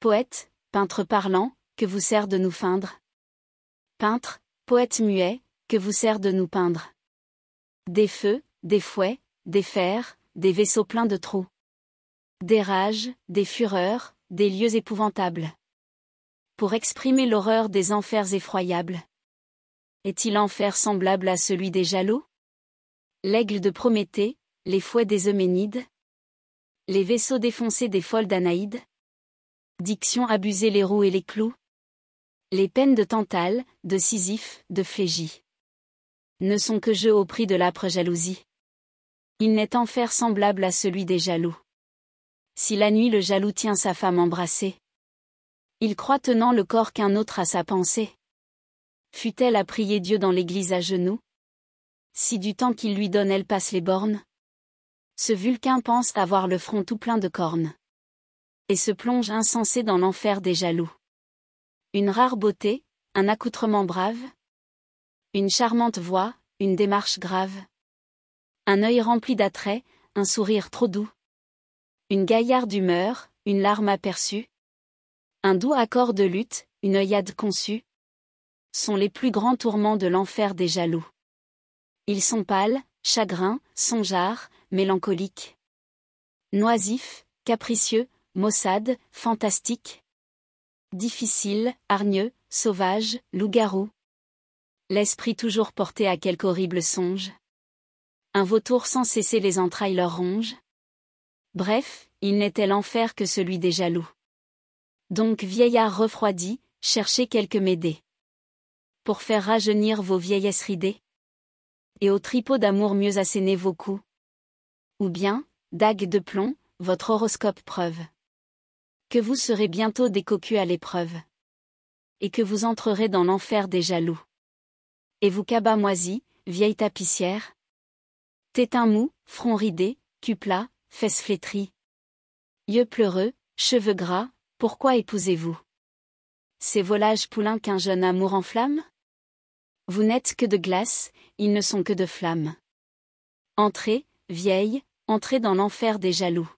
Poète, peintre parlant, que vous sert de nous feindre? Peintre, poète muet, que vous sert de nous peindre? Des feux, des fouets, des fers, des vaisseaux pleins de trous. Des rages, des fureurs, des lieux épouvantables. Pour exprimer l'horreur des enfers effroyables. Est-il l'enfer semblable à celui des jaloux? L'aigle de Prométhée, les fouets des Euménides? Les vaisseaux défoncés des folles d'Anaïde? Diction abusée les roues et les clous? Les peines de Tantale, de Sisyphe, de Phlégie ne sont que jeux au prix de l'âpre jalousie. Il n'est enfer semblable à celui des jaloux. Si la nuit le jaloux tient sa femme embrassée, il croit tenant le corps qu'un autre a sa pensée. Fut-elle à prier Dieu dans l'église à genoux? Si du temps qu'il lui donne elle passe les bornes? Ce Vulcain pense avoir le front tout plein de cornes. Et se plonge insensé dans l'enfer des jaloux. Une rare beauté, un accoutrement brave? Une charmante voix, une démarche grave? Un œil rempli d'attrait, un sourire trop doux? Une gaillarde humeur, une larme aperçue? Un doux accord de lutte, une œillade conçue? Sont les plus grands tourments de l'enfer des jaloux. Ils sont pâles, chagrins, songeards, mélancoliques. Noisifs, capricieux, maussades, fantastiques. Difficiles, hargneux, sauvages, loups-garous. L'esprit toujours porté à quelque horrible songe. Un vautour sans cesser les entrailles leur ronge. Bref, il n'était l'enfer que celui des jaloux. Donc vieillard refroidi, cherchez quelque m'aider. Pour faire rajeunir vos vieillesses ridées. Et au tripot d'amour mieux asséner vos coups. Ou bien, dague de plomb, votre horoscope preuve. Que vous serez bientôt des cocus à l'épreuve. Et que vous entrerez dans l'enfer des jaloux. Et vous cabas moisis, vieille tapissière? Tétins mous, front ridé, cul plat, fesses flétries. Yeux pleureux, cheveux gras, pourquoi épousez-vous ces volages poulains qu'un jeune amour enflamme? Vous n'êtes que de glace, ils ne sont que de flammes. Entrez, vieille, entrez dans l'enfer des jaloux.